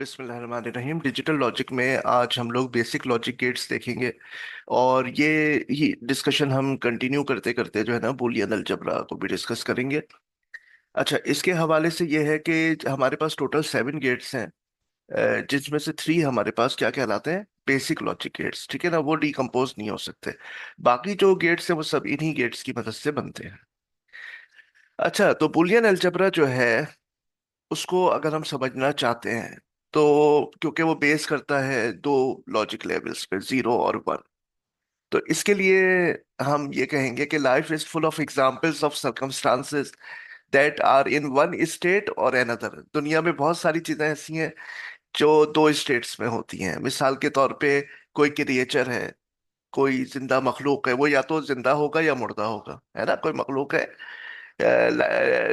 बिस्मिल्लाहिर्रहमानिर्रहीम। Digital logic में आज हम लोग बेसिक लॉजिक गेट्स देखेंगे। और ये डिस्कशन हम कंटिन्यू करते करते जो है ना बूलियन अलजबरा को भी डिस्कस करेंगे। अच्छा, इसके हवाले से ये है कि हमारे पास टोटल 7 गेट्स हैं, जिसमें से 3 हमारे पास क्या कहलाते हैं, बेसिक लॉजिक गेट्स। ठीक है ना, वो डिकम्पोज नहीं हो सकते। बाकी जो गेट्स हैं वो सब इन्हीं गेट्स की मदद से बनते हैं। अच्छा, तो बूलियन अलजबरा जो है उसको अगर हम समझना चाहते हैं तो क्योंकि वो बेस करता है दो लॉजिक लेवल्स पे, 0 और 1। तो इसके लिए हम ये कहेंगे कि life is full of examples of circumstances that are in one state और अनदर। दुनिया में बहुत सारी चीजें ऐसी हैं जो दो स्टेट्स में होती हैं। मिसाल के तौर पे कोई क्रिएचर है, कोई जिंदा मखलूक है, वो या तो जिंदा होगा या मुर्दा होगा, है ना। कोई मखलूक है,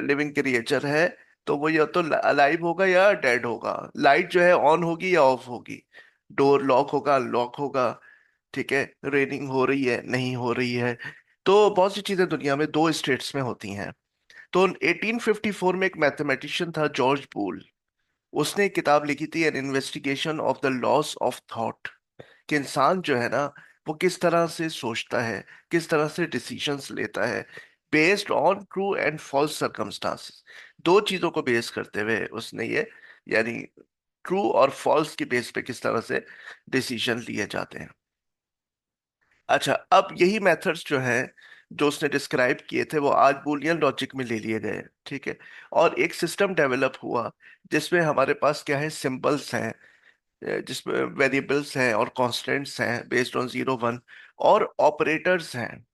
लिविंग क्रिएचर है, तो वो या तो अलाइव होगा या डेड होगा। लाइट जो है ऑन होगी या ऑफ होगी, डोर लॉक होगा अनलॉक होगा, ठीक है, रेनिंग हो रही है नहीं हो रही है। तो बहुत सी चीजें दुनिया में दो स्टेट्स में होती हैं। तो 1854 में एक मैथमेटिशियन था जॉर्ज बूल। उसने एक किताब लिखी थी, N investigation of the loss of thought, कि इंसान जो है ना वो किस तरह से सोचता है, किस तरह से डिसीजंस लेता है, based on true and false circumstances. दो चीजों को बेस करते हुए उसने ये, यानी ट्रू और फॉल्स की बेस पे किस तरह से डिसीजन लिए जाते हैं। अच्छा, अब यही मेथड्स जो हैं जो उसने डिस्क्राइब किए थे वो आज बूलियन लॉजिक में ले लिए गए, ठीक है। और एक सिस्टम डेवलप हुआ जिसमें हमारे पास क्या है, सिंबल्स हैं, जिसमें वेरिएबल्स हैं और कांस्टेंट्स हैं बेस्ड ऑन 0 1, और ऑपरेटर्स हैं,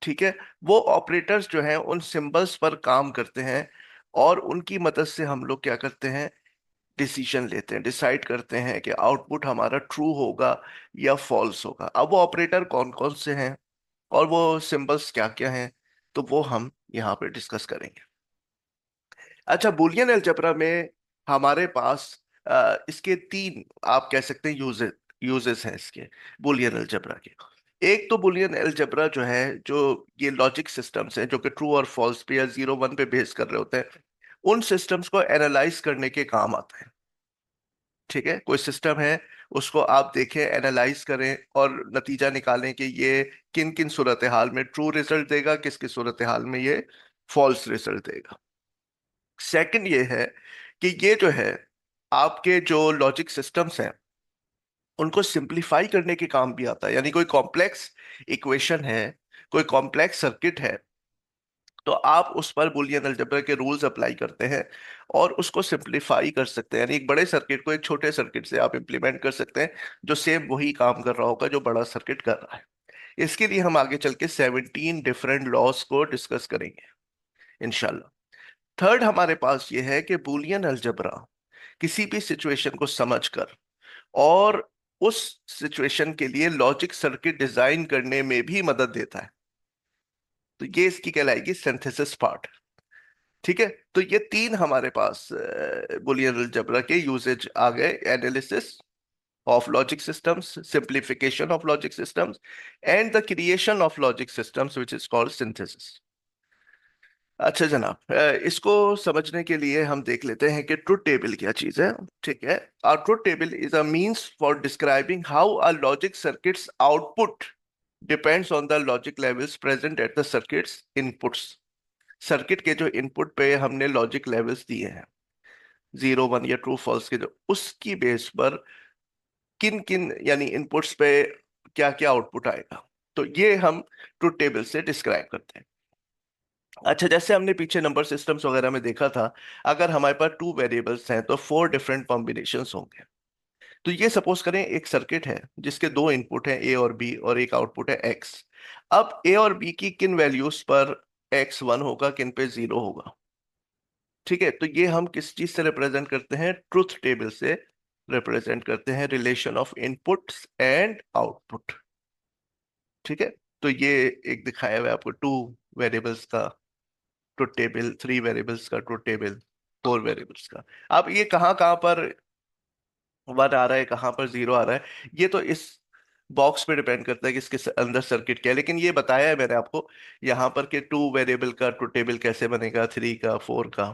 ठीक है। वो ऑपरेटर्स जो हैं उन सिंबल्स पर काम करते हैं और उनकी मदद से हम लोग क्या करते हैं, डिसीजन लेते हैं, डिसाइड करते हैं कि आउटपुट हमारा ट्रू होगा या फॉल्स होगा। अब वो ऑपरेटर कौन कौन से हैं और वो सिंबल्स क्या क्या हैं, तो वो हम यहाँ पे डिस्कस करेंगे। अच्छा, बूलियन अलजेब्रा में हमारे पास इसके 3 आप कह सकते हैं यूजेस हैं इसके, बूलियन अलजेब्रा के। एक तो बूलियन अलजेब्रा जो है, जो ये लॉजिक सिस्टम्स हैं जो कि ट्रू और फॉल्स पे या 0 1 पे बेस कर रहे होते हैं, उन सिस्टम्स को एनालाइज करने के काम आता है। ठीक है, कोई सिस्टम है, उसको आप देखें, एनालाइज करें और नतीजा निकालें कि ये किन किन सूरत हाल में ट्रू रिजल्ट देगा, किस किस सूरत हाल में ये फॉल्स रिजल्ट देगा। सेकंड ये है कि ये जो है आपके जो लॉजिक सिस्टम्स हैं उनको सिंप्लीफाई करने के काम भी आता है। यानी कोई कॉम्प्लेक्स इक्वेशन है, कोई कॉम्प्लेक्स सर्किट है, तो आप उस पर बूलियन अलजेब्रा के रूल्स अप्लाई करते हैं और उसको सिंप्लीफाई कर सकते हैं। यानी एक बड़े सर्किट को एक छोटे सर्किट से आप इंप्लीमेंट कर सकते हैं जो सेम वही काम कर रहा होगा जो बड़ा सर्किट कर रहा है। इसके लिए हम आगे चल के 17 डिफरेंट लॉस को डिस्कस करेंगे इंशाल्लाह। थर्ड हमारे पास ये है कि बूलियन अलजेब्रा किसी भी सिचुएशन को समझकर और उस सिचुएशन के लिए लॉजिक सर्किट डिजाइन करने में भी मदद देता है। तो ये इसकी कहलाएगी सिंथेसिस पार्ट। ठीक है, तो ये 3 हमारे पास बूलियन अलजेब्रा के यूसेज आ गए: analysis of logic systems, simplification of logic systems, and the creation of logic systems which is called synthesis. अच्छा जनाब, इसको समझने के लिए हम देख लेते हैं कि ट्रुथ टेबल क्या चीज है। ठीक है, a truth table is a means for describing how a logic circuits output depends on the logic levels present at the circuits inputs. Circuit के जो इनपुट पे हमने लॉजिक लेवल्स दिए हैं, 0 1 या ट्रू फॉल्स के, जो उसकी बेस पर किन किन यानी इनपुट्स पे क्या क्या आउटपुट आएगा, तो ये हम ट्रुथ टेबल से डिस्क्राइब करते हैं। अच्छा, जैसे हमने पीछे नंबर सिस्टम्स वगैरह में देखा था, अगर हमारे पास 2 वेरिएबल्स हैं तो 4 डिफरेंट कॉम्बिनेशंस होंगे। तो ये सपोज करें एक सर्किट है जिसके 2 इनपुट हैं, ए और बी, और एक आउटपुट है एक्स। अब ए और बी की किन वैल्यूज पर एक्स 1 होगा, किन पे 0 होगा। ठीक है, तो ये हम किस चीज से रिप्रेजेंट करते हैं, ट्रुथ टेबल से रिप्रेजेंट करते हैं, relation of inputs and output. ठीक है, तो ये एक दिखाया हुआ है आपको 2 वेरिएबल्स का ट्रुथ टेबल, 3 वेरिएबल्स का ट्रुथ टेबल, 4 वेरिएबल्स का। अब ये कहाँ कहाँ पर 1 आ रहा है, कहाँ पर 0 आ रहा है, ये तो इस बॉक्स पे डिपेंड करता है कि इसके अंदर सर्किट क्या है। लेकिन ये बताया है मैंने आपको यहाँ पर कि 2 वेरिएबल का ट्रुथ टेबल कैसे बनेगा, 3 का, 4 का।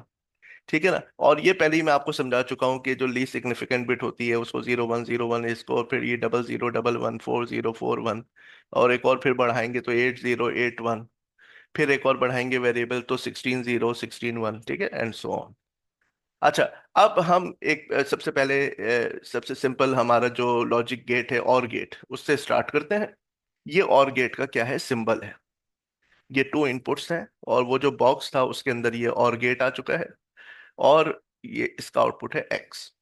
ठीक है ना। और ये पहले ही मैं आपको समझा चुका हूँ कि जो लीस्ट सिग्निफिकेंट बिट होती है उसको 0 1 0 1 इसको, और फिर ये 00 11 4 0 4 1, और एक और फिर बढ़ाएंगे तो 80 81, फिर एक और बढ़ाएंगे वेरिएबल तो 16 0 16 1, ठीक है, एंड सो ऑन। अच्छा, अब हम एक सबसे पहले सबसे सिंपल हमारा जो लॉजिक गेट है और गेट, उससे स्टार्ट करते हैं। ये और गेट का क्या है, सिंबल है। ये टू इनपुट्स हैं, और वो जो बॉक्स था उसके अंदर ये और गेट आ चुका है, और ये इसका आउटपुट है एक्स।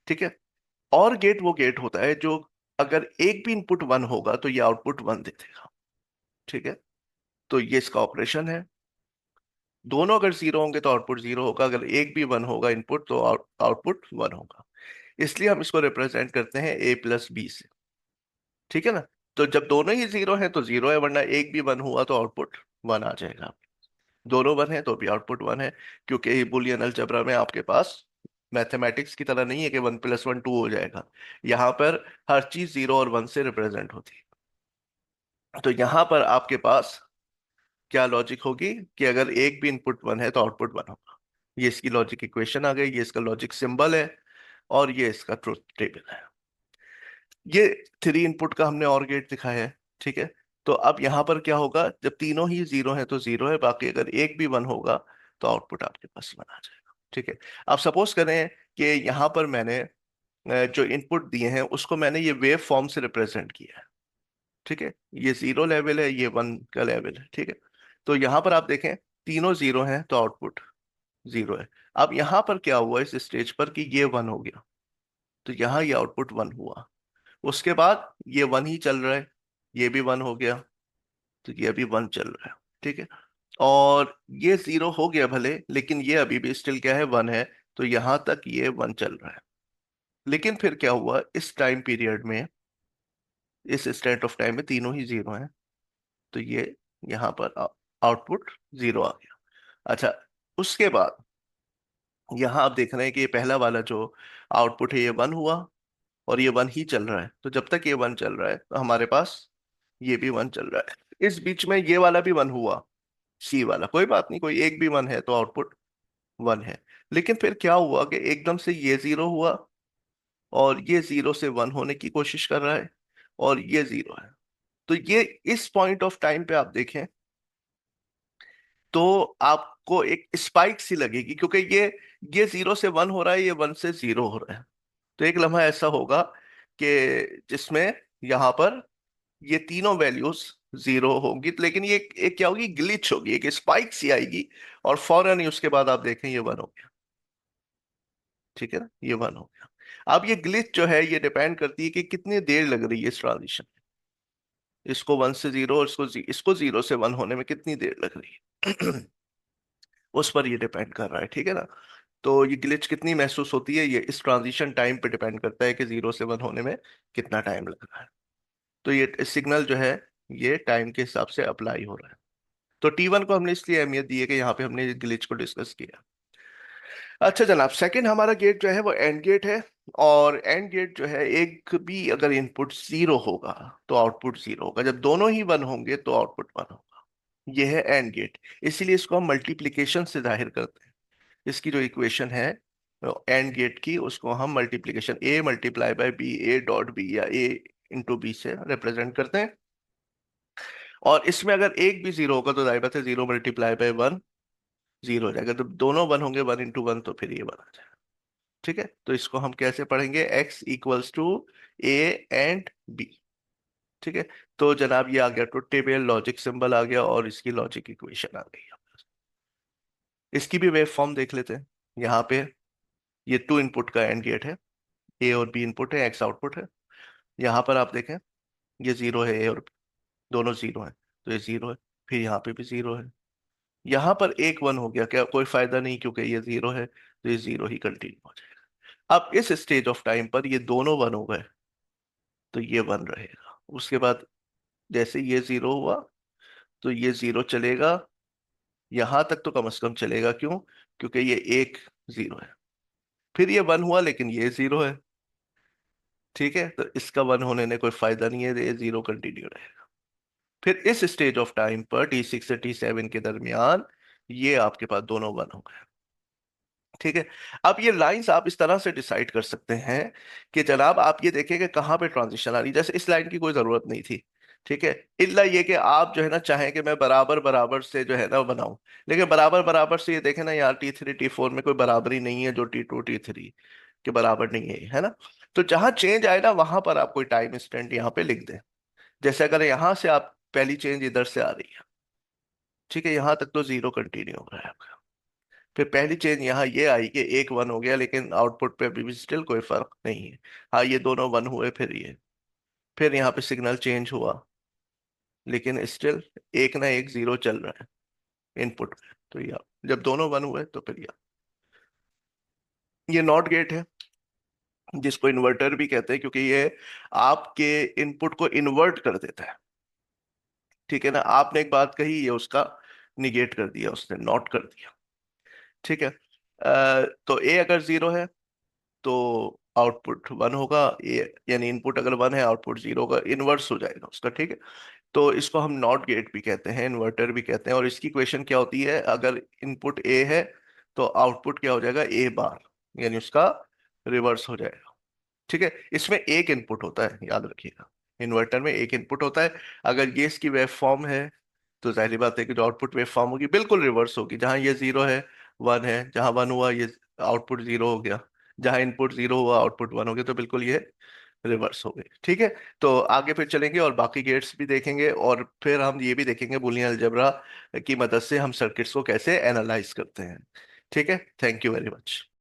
ठीक है। और गेट वो गेट होता है जो अगर एक भी इनपुट वन होगा तो ये आउटपुट वन दे देगा। ठीक है। तो ये इसका ऑपरेशन है। दोनों अगर जीरो होंगे तो आउटपुट जीरो होगा, अगर एक भी वन होगा इनपुट तो आउटपुट वन होगा। इसलिए हम इसको रिप्रेजेंट करते हैं ए प्लस बी से। ठीक है ना। तो जब दोनों ही जीरो हैं तो जीरो है, वरना एक भी वन हुआ तो आउटपुट वन आ जाएगा। दोनों वन है तो भी आउटपुट वन है, क्योंकि बुलियन अलजेब्रा में आपके पास मैथमेटिक्स की तरह नहीं है कि 1 + 1 2 हो जाएगा। यहाँ पर हर चीज जीरो और वन से रिप्रेजेंट होती है। तो यहाँ पर आपके पास क्या लॉजिक होगी कि अगर एक भी इनपुट वन है तो आउटपुट वन होगा। ये इसकी लॉजिक इक्वेशन आ गई, ये इसका लॉजिक सिंबल है, और ये इसका ट्रुथ टेबल है। ये थ्री इनपुट का हमने और गेट दिखाया है। ठीक है। तो अब यहाँ पर क्या होगा, जब तीनों ही जीरो है तो जीरो है, बाकी अगर एक भी वन होगा तो आउटपुट आपके पास वन आ जाएगा। ठीक है। अब सपोज करें कि यहाँ पर मैंने जो इनपुट दिए हैं उसको मैंने ये वेव फॉर्म से रिप्रेजेंट किया है। ठीक है। ये जीरो लेवल है, ये वन का लेवल है। ठीक है। तो यहाँ पर आप देखें, तीनों जीरो हैं तो आउटपुट जीरो है। अब यहाँ पर क्या हुआ इस स्टेज पर कि ये वन हो गया, तो यहाँ ये आउटपुट वन हुआ। उसके बाद ये वन ही चल रहा है, ये भी वन हो गया, तो ये अभी वन चल रहा है। ठीक है। और ये जीरो हो गया भले, लेकिन ये अभी भी स्टिल क्या है, वन है। तो यहां तक ये वन चल रहा है। लेकिन फिर क्या हुआ इस टाइम पीरियड में, इस स्टेट ऑफ टाइम में तीनों ही जीरो हैं, तो ये यहाँ पर आउटपुट जीरो आ गया। अच्छा, उसके बाद यहाँ आप देख रहे हैं कि ये पहला वाला जो आउटपुट है ये वन हुआ, और ये वन ही चल रहा है। तो जब तक ये वन चल रहा है तो हमारे पास ये भी वन चल रहा है। इस बीच में ये वाला भी वन हुआ, सी वाला, कोई बात नहीं, कोई एक भी वन है तो आउटपुट वन है। लेकिन फिर क्या हुआ कि एकदम से ये जीरो हुआ, और ये जीरो से वन होने की कोशिश कर रहा है, और ये जीरो है। तो ये इस पॉइंट ऑफ टाइम पे आप देखें तो आपको एक स्पाइक सी लगेगी, क्योंकि ये जीरो से वन हो रहा है, ये वन से जीरो हो रहा है। तो एक लम्हा ऐसा होगा कि जिसमें यहाँ पर ये तीनों वैल्यूज जीरो होगी, लेकिन ये एक क्या होगी, ग्लिच होगी, एक स्पाइक सी आएगी, और फौरन ही उसके बाद आप देखें ये वन हो गया। ठीक है ना, ये वन हो गया। अब ये ग्लिच जो है ये डिपेंड करती है कि कितनी देर लग रही है इस ट्रांजिशन, इसको वन से जीरो और इसको जीरो से वन होने में कितनी देर लग रही है उस पर ये डिपेंड कर रहा है। ठीक है ना। तो ये ग्लिच कितनी महसूस होती है, ये इस ट्रांजिशन टाइम पे डिपेंड करता है कि जीरो से वन होने में कितना टाइम लग रहा है। तो ये सिग्नल जो है ये टाइम के हिसाब से अप्लाई हो रहा है। तो T1 को हमने इसलिए अहमियत दी है कि यहाँ पे हमने ग्लिच को डिस्कस किया। अच्छा जनाब, सेकंड हमारा गेट जो है वो एंड गेट है। और एंड गेट जो है, एक भी अगर इनपुट जीरो होगा तो आउटपुट जीरो होगा, जब दोनों ही वन होंगे तो आउटपुट वन होगा। ये है एंड गेट। इसीलिए इसको हम मल्टीप्लिकेशन से जाहिर करते हैं। इसकी जो इक्वेशन है एंड गेट की, उसको हम multiplication A multiply by B, A dot B या ए इंटू बी से रिप्रेजेंट करते हैं। और इसमें अगर एक भी जीरो होगा तो जाहिर बात है zero multiply by one zero हो जाएगा, तो दोनों वन होंगे, वन इंटू वन, तो फिर ये वन आ जाएगा। ठीक है। तो इसको हम कैसे पढ़ेंगे, X equals to A and B. ठीक है। तो जनाब ये आ गया ट्रुथ टेबल, लॉजिक सिंबल आ गया, और इसकी लॉजिक इक्वेशन आ गई। इसकी भी वेव फॉर्म देख लेते हैं। यहाँ पे ये टू इनपुट का एंड गेट है, ए और बी इनपुट है, एक्स आउटपुट है। यहाँ पर आप देखें ये जीरो है, ए और B, दोनों जीरो है, तो ये जीरो है। फिर यहाँ पे भी जीरो है। यहाँ पर एक वन हो गया, क्या कोई फायदा नहीं, क्योंकि ये जीरो है तो ये जीरो ही कंटिन्यू हो जाएगा। अब इस स्टेज ऑफ टाइम पर ये दोनों वन हो गए, तो ये वन रहेगा। उसके बाद जैसे ये जीरो हुआ तो ये जीरो चलेगा, यहां तक तो कम से कम चलेगा, क्यों, क्योंकि ये एक जीरो है। फिर ये वन हुआ लेकिन ये जीरो है। ठीक है। तो इसका वन होने में कोई फायदा नहीं है, ये जीरो कंटिन्यू रहेगा। फिर इस स्टेज ऑफ टाइम पर T6 से T7 के दरमियान ये आपके पास दोनों वन हो गए। ठीक है। अब ये लाइंस आप इस तरह से डिसाइड कर सकते हैं कि जनाब आप ये देखें कि कहाँ पे ट्रांजिशन आ रही है। जैसे इस लाइन की कोई जरूरत नहीं थी, ठीक है, इल्ला ये कि आप जो है ना चाहें कि मैं बराबर बराबर से जो है ना वो बनाऊं। लेकिन बराबर बराबर से ये देखें ना यार, T3 T4 में कोई बराबरी नहीं है जो T2 T3 के बराबर नहीं है, है ना। तो जहां चेंज आए ना वहां पर आप कोई टाइम इंस्टेंट यहाँ पे लिख दें। जैसे अगर यहां से आप पहली चेंज इधर से आ रही है, ठीक है, यहां तक तो जीरो कंटिन्यू हो रहा है आपका। फिर पहली चेंज यहाँ ये आई कि एक वन हो गया, लेकिन आउटपुट पे अभी भी स्टिल कोई फर्क नहीं है। हाँ, ये दोनों वन हुए, फिर ये, फिर यहाँ पे सिग्नल चेंज हुआ, लेकिन स्टिल एक ना एक जीरो चल रहा है इनपुट में। तो ये जब दोनों वन हुए तो फिर ये नॉट गेट है, जिसको इन्वर्टर भी कहते हैं, क्योंकि ये आपके इनपुट को इन्वर्ट कर देता है। ठीक है ना, आपने एक बात कही, ये उसका निगेट कर दिया, उसने नॉट कर दिया। ठीक है। तो ए अगर जीरो है तो आउटपुट वन होगा, ये यानी इनपुट अगर वन है आउटपुट जीरो होगा, इनवर्स हो जाएगा उसका। ठीक है। तो इसको हम नॉट गेट भी कहते हैं, इन्वर्टर भी कहते हैं। और इसकी इक्वेशन क्या होती है, अगर इनपुट ए है तो आउटपुट क्या हो जाएगा, ए बार, यानी उसका रिवर्स हो जाएगा। ठीक है। इसमें एक इनपुट होता है, याद रखिएगा, इन्वर्टर में एक इनपुट होता है। अगर ये इसकी वेव फॉर्म है तो जाहिर बात है कि जो आउटपुट वेव फॉर्म होगी बिल्कुल रिवर्स होगी। जहां ये जीरो है वन है, जहां वन हुआ ये आउटपुट जीरो हो गया, जहां इनपुट जीरो हुआ आउटपुट वन हो गया, तो बिल्कुल ये रिवर्स हो गई। ठीक है। तो आगे फिर चलेंगे और बाकी गेट्स भी देखेंगे, और फिर हम ये भी देखेंगे बूलियन अलजेब्रा की मदद से हम सर्किट्स को कैसे एनालाइज करते हैं। ठीक है। Thank you very much.